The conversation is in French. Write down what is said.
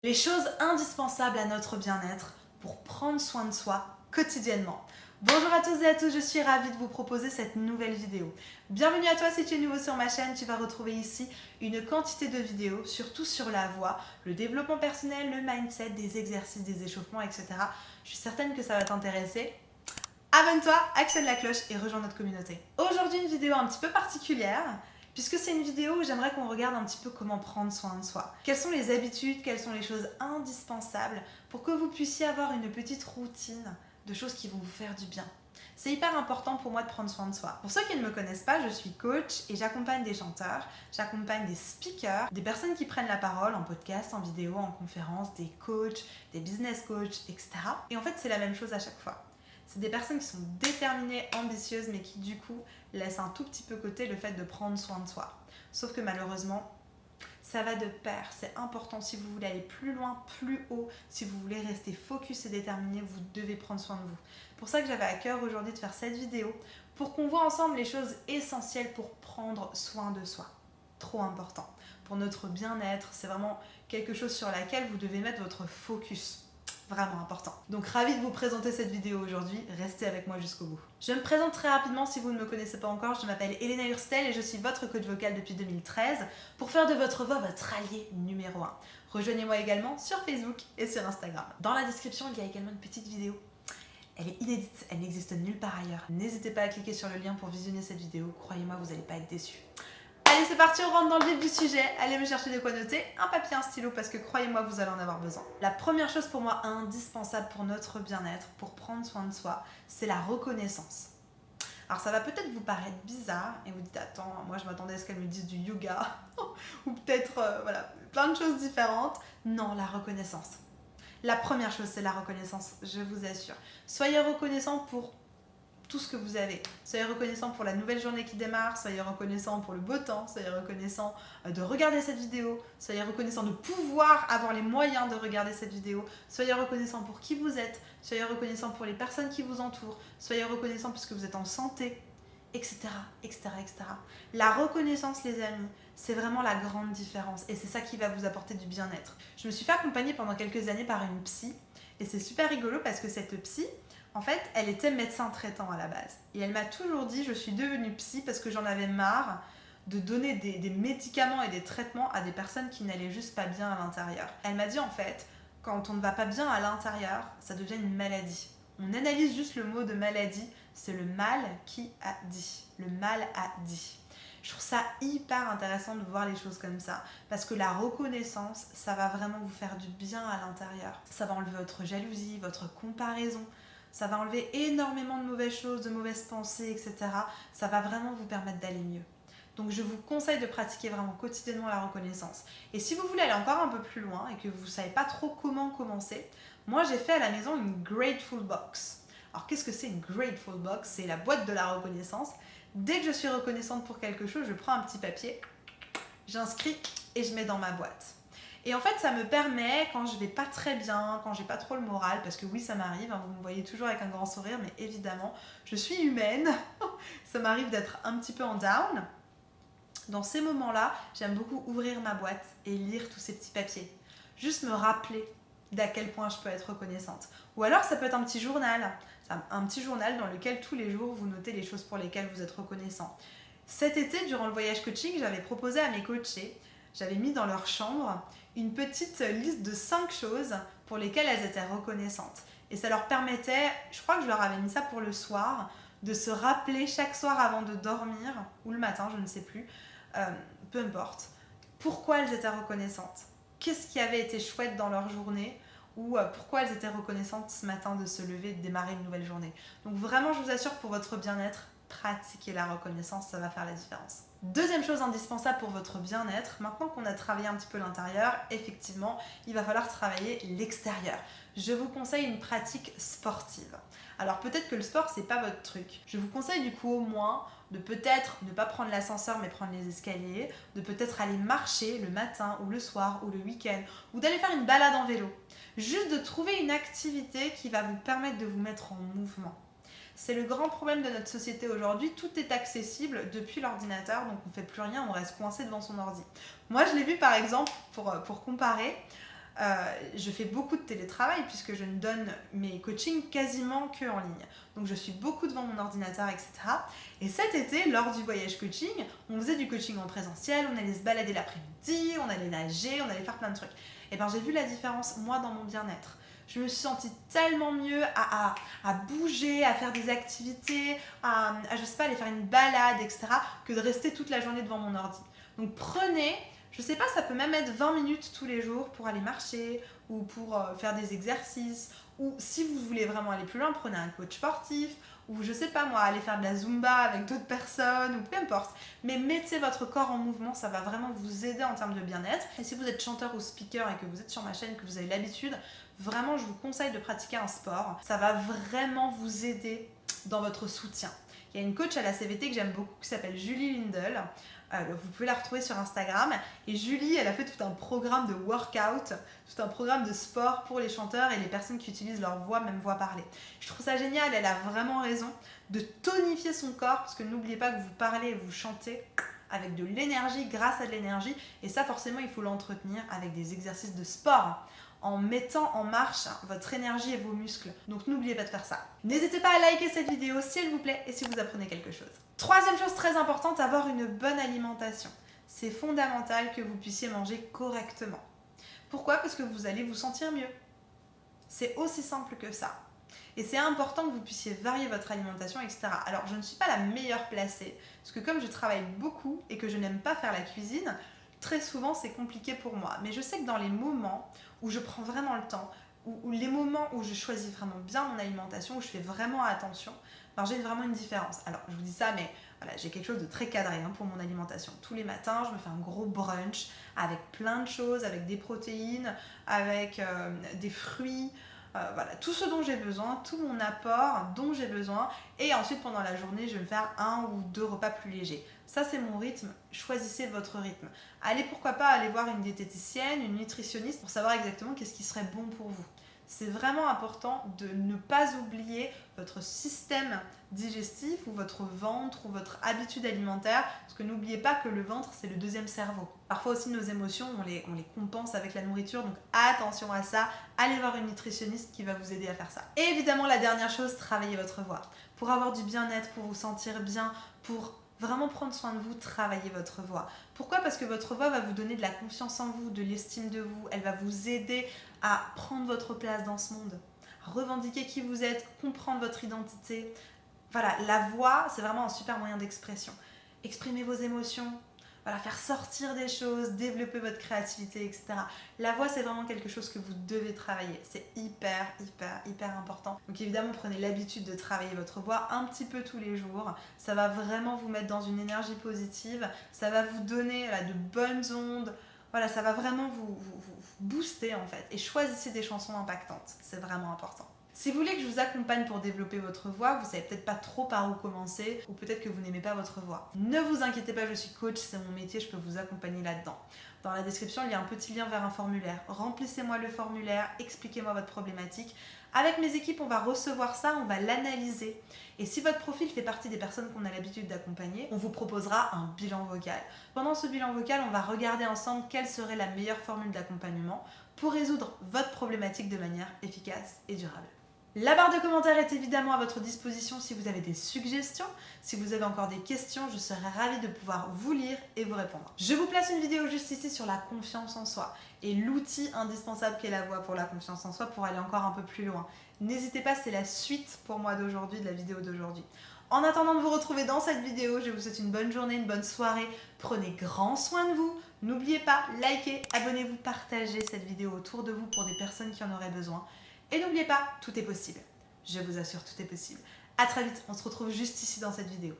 Les choses indispensables à notre bien-être pour prendre soin de soi quotidiennement. Bonjour à tous et à tous, je suis ravie de vous proposer cette nouvelle vidéo. Bienvenue à toi si tu es nouveau sur ma chaîne, tu vas retrouver ici une quantité de vidéos, surtout sur la voix, le développement personnel, le mindset, des exercices, des échauffements, etc. Je suis certaine que ça va t'intéresser. Abonne-toi, actionne la cloche et rejoins notre communauté. Aujourd'hui, une vidéo un petit peu particulière, puisque c'est une vidéo où j'aimerais qu'on regarde un petit peu comment prendre soin de soi. Quelles sont les habitudes, quelles sont les choses indispensables pour que vous puissiez avoir une petite routine de choses qui vont vous faire du bien. C'est hyper important pour moi de prendre soin de soi. Pour ceux qui ne me connaissent pas, je suis coach et j'accompagne des chanteurs, j'accompagne des speakers, des personnes qui prennent la parole en podcast, en vidéo, en conférence, des coachs, des business coachs, etc. Et en fait, c'est la même chose à chaque fois. C'est des personnes qui sont déterminées, ambitieuses, mais qui du coup laissent un tout petit peu côté le fait de prendre soin de soi. Sauf que malheureusement, ça va de pair. C'est important si vous voulez aller plus loin, plus haut, si vous voulez rester focus et déterminé, vous devez prendre soin de vous. C'est pour ça que j'avais à cœur aujourd'hui de faire cette vidéo, pour qu'on voit ensemble les choses essentielles pour prendre soin de soi. Trop important. Pour notre bien-être, c'est vraiment quelque chose sur laquelle vous devez mettre votre focus. Vraiment important. Donc ravi de vous présenter cette vidéo aujourd'hui, restez avec moi jusqu'au bout. Je me présente très rapidement si vous ne me connaissez pas encore, je m'appelle Elena Hurstel et je suis votre coach vocal depuis 2013 pour faire de votre voix votre allié numéro 1. Rejoignez-moi également sur Facebook et sur Instagram. Dans la description, il y a également une petite vidéo. Elle est inédite, elle n'existe nulle part ailleurs. N'hésitez pas à cliquer sur le lien pour visionner cette vidéo, croyez-moi, vous n'allez pas être déçus. Allez, c'est parti, on rentre dans le vif du sujet. Allez me chercher de quoi noter, un papier, un stylo, parce que croyez-moi, vous allez en avoir besoin. La première chose pour moi indispensable pour notre bien-être, pour prendre soin de soi, c'est la reconnaissance. Alors ça va peut-être vous paraître bizarre, et vous dites, attends, moi je m'attendais à ce qu'elle me dise du yoga, ou peut-être, voilà, plein de choses différentes. Non, la reconnaissance. La première chose, c'est la reconnaissance, je vous assure. Soyez reconnaissant pour tout ce que vous avez. Soyez reconnaissant pour la nouvelle journée qui démarre, soyez reconnaissant pour le beau temps, soyez reconnaissant de regarder cette vidéo, soyez reconnaissant de pouvoir avoir les moyens de regarder cette vidéo, soyez reconnaissant pour qui vous êtes, soyez reconnaissant pour les personnes qui vous entourent, soyez reconnaissant puisque vous êtes en santé, etc., etc., etc. La reconnaissance, les amis, c'est vraiment la grande différence et c'est ça qui va vous apporter du bien-être. Je me suis fait accompagner pendant quelques années par une psy et c'est super rigolo parce que cette psy, en fait, elle était médecin traitant à la base. Et elle m'a toujours dit, je suis devenue psy parce que j'en avais marre de donner des médicaments et des traitements à des personnes qui n'allaient juste pas bien à l'intérieur. Elle m'a dit en fait, quand on ne va pas bien à l'intérieur, ça devient une maladie. On analyse juste le mot de maladie, c'est le mal qui a dit. Le mal a dit. Je trouve ça hyper intéressant de voir les choses comme ça, parce que la reconnaissance, ça va vraiment vous faire du bien à l'intérieur. Ça va enlever votre jalousie, votre comparaison. Ça va enlever énormément de mauvaises choses, de mauvaises pensées, etc. Ça va vraiment vous permettre d'aller mieux. Donc je vous conseille de pratiquer vraiment quotidiennement la reconnaissance. Et si vous voulez aller encore un peu plus loin et que vous ne savez pas trop comment commencer, moi j'ai fait à la maison une Grateful Box. Alors qu'est-ce que c'est une Grateful Box? C'est la boîte de la reconnaissance. Dès que je suis reconnaissante pour quelque chose, je prends un petit papier, j'inscris et je mets dans ma boîte. Et en fait, ça me permet, quand je vais pas très bien, quand j'ai pas trop le moral, parce que oui, ça m'arrive, hein, vous me voyez toujours avec un grand sourire, mais évidemment, je suis humaine, ça m'arrive d'être un petit peu en down. Dans ces moments-là, j'aime beaucoup ouvrir ma boîte et lire tous ces petits papiers. Juste me rappeler d'à quel point je peux être reconnaissante. Ou alors, ça peut être un petit journal dans lequel tous les jours, vous notez les choses pour lesquelles vous êtes reconnaissant. Cet été, durant le voyage coaching, j'avais proposé à mes coachés, j'avais mis dans leur chambre une petite liste de 5 choses pour lesquelles elles étaient reconnaissantes. Et ça leur permettait, je crois que je leur avais mis ça pour le soir, de se rappeler chaque soir avant de dormir, ou le matin, je ne sais plus, peu importe, pourquoi elles étaient reconnaissantes. Qu'est-ce qui avait été chouette dans leur journée, ou pourquoi elles étaient reconnaissantes ce matin de se lever et de démarrer une nouvelle journée. Donc vraiment, je vous assure, pour votre bien-être, pratiquer la reconnaissance, ça va faire la différence. Deuxième chose indispensable pour votre bien-être, maintenant qu'on a travaillé un petit peu l'intérieur, effectivement, il va falloir travailler l'extérieur. Je vous conseille une pratique sportive. Alors peut-être que le sport, c'est pas votre truc. Je vous conseille du coup au moins de peut-être ne pas prendre l'ascenseur mais prendre les escaliers, de peut-être aller marcher le matin ou le soir ou le week-end, ou d'aller faire une balade en vélo. Juste de trouver une activité qui va vous permettre de vous mettre en mouvement. C'est le grand problème de notre société aujourd'hui, tout est accessible depuis l'ordinateur, donc on ne fait plus rien, on reste coincé devant son ordi. Moi je l'ai vu par exemple, pour comparer, Je fais beaucoup de télétravail puisque je ne donne mes coachings quasiment que en ligne. Donc je suis beaucoup devant mon ordinateur, etc. Et cet été, lors du voyage coaching, on faisait du coaching en présentiel, on allait se balader l'après-midi, on allait nager, on allait faire plein de trucs. Et bien j'ai vu la différence, moi, dans mon bien-être. Je me suis sentie tellement mieux à bouger, à faire des activités, je sais pas, aller faire une balade, etc., que de rester toute la journée devant mon ordi. Donc prenez, je sais pas, ça peut même être 20 minutes tous les jours pour aller marcher ou pour faire des exercices. Ou si vous voulez vraiment aller plus loin, prenez un coach sportif ou je sais pas moi, aller faire de la Zumba avec d'autres personnes ou peu importe. Mais mettez votre corps en mouvement, ça va vraiment vous aider en termes de bien-être. Et si vous êtes chanteur ou speaker et que vous êtes sur ma chaîne, que vous avez l'habitude, vraiment je vous conseille de pratiquer un sport. Ça va vraiment vous aider dans votre soutien. Il y a une coach à la CVT que j'aime beaucoup qui s'appelle Julie Lindell. Vous pouvez la retrouver sur Instagram. Et Julie, elle a fait tout un programme de workout, tout un programme de sport pour les chanteurs et les personnes qui utilisent leur voix, même voix parlée. Je trouve ça génial, elle a vraiment raison de tonifier son corps, parce que n'oubliez pas que vous parlez et vous chantez avec de l'énergie, grâce à de l'énergie. Et ça, forcément, il faut l'entretenir avec des exercices de sport, en mettant en marche votre énergie et vos muscles. Donc n'oubliez pas de faire ça. N'hésitez pas à liker cette vidéo s'il vous plaît et si vous apprenez quelque chose. Troisième chose très importante, avoir une bonne alimentation. C'est fondamental que vous puissiez manger correctement. Pourquoi? Parce que vous allez vous sentir mieux. C'est aussi simple que ça. Et c'est important que vous puissiez varier votre alimentation, etc. Alors, je ne suis pas la meilleure placée, parce que comme je travaille beaucoup et que je n'aime pas faire la cuisine, très souvent c'est compliqué pour moi. Mais je sais que dans les moments où je prends vraiment le temps, ou les moments où je choisis vraiment bien mon alimentation, où je fais vraiment attention, ben j'ai vraiment une différence. Alors, je vous dis ça, mais voilà, j'ai quelque chose de très cadré pour mon alimentation. Tous les matins, je me fais un gros brunch avec plein de choses, avec des protéines, avec des fruits, voilà, tout ce dont j'ai besoin, tout mon apport dont j'ai besoin. Et ensuite, pendant la journée, je vais me faire 1 ou 2 repas plus légers. Ça, c'est mon rythme. Choisissez votre rythme. Allez, pourquoi pas, aller voir une diététicienne, une nutritionniste pour savoir exactement qu'est-ce qui serait bon pour vous. C'est vraiment important de ne pas oublier votre système digestif ou votre ventre ou votre habitude alimentaire, parce que n'oubliez pas que le ventre, c'est le deuxième cerveau. Parfois aussi, nos émotions, on les compense avec la nourriture, donc attention à ça. Allez voir une nutritionniste qui va vous aider à faire ça. Et évidemment, la dernière chose, travaillez votre voix. Pour avoir du bien-être, pour vous sentir bien, pour vraiment prendre soin de vous, travaillez votre voix. Pourquoi? Parce que votre voix va vous donner de la confiance en vous, de l'estime de vous. Elle va vous aider à prendre votre place dans ce monde, à revendiquer qui vous êtes, comprendre votre identité. Voilà, la voix, c'est vraiment un super moyen d'expression. Exprimez vos émotions, voilà, faire sortir des choses, développer votre créativité, etc. La voix, c'est vraiment quelque chose que vous devez travailler. C'est hyper, hyper, hyper important. Donc évidemment, prenez l'habitude de travailler votre voix un petit peu tous les jours. Ça va vraiment vous mettre dans une énergie positive. Ça va vous donner de bonnes ondes. Voilà, ça va vraiment vous booster en fait. Et choisissez des chansons impactantes. C'est vraiment important. Si vous voulez que je vous accompagne pour développer votre voix, vous savez peut-être pas trop par où commencer, ou peut-être que vous n'aimez pas votre voix. Ne vous inquiétez pas, je suis coach, c'est mon métier, je peux vous accompagner là-dedans. Dans la description, il y a un petit lien vers un formulaire. Remplissez-moi le formulaire, expliquez-moi votre problématique. Avec mes équipes, on va recevoir ça, on va l'analyser. Et si votre profil fait partie des personnes qu'on a l'habitude d'accompagner, on vous proposera un bilan vocal. Pendant ce bilan vocal, on va regarder ensemble quelle serait la meilleure formule d'accompagnement pour résoudre votre problématique de manière efficace et durable. La barre de commentaires est évidemment à votre disposition si vous avez des suggestions. Si vous avez encore des questions, je serai ravie de pouvoir vous lire et vous répondre. Je vous place une vidéo juste ici sur la confiance en soi et l'outil indispensable qu'est la voix pour la confiance en soi pour aller encore un peu plus loin. N'hésitez pas, c'est la suite pour moi d'aujourd'hui, de la vidéo d'aujourd'hui. En attendant de vous retrouver dans cette vidéo, je vous souhaite une bonne journée, une bonne soirée. Prenez grand soin de vous. N'oubliez pas, likez, abonnez-vous, partagez cette vidéo autour de vous pour des personnes qui en auraient besoin. Et n'oubliez pas, tout est possible. Je vous assure, tout est possible. À très vite, on se retrouve juste ici dans cette vidéo.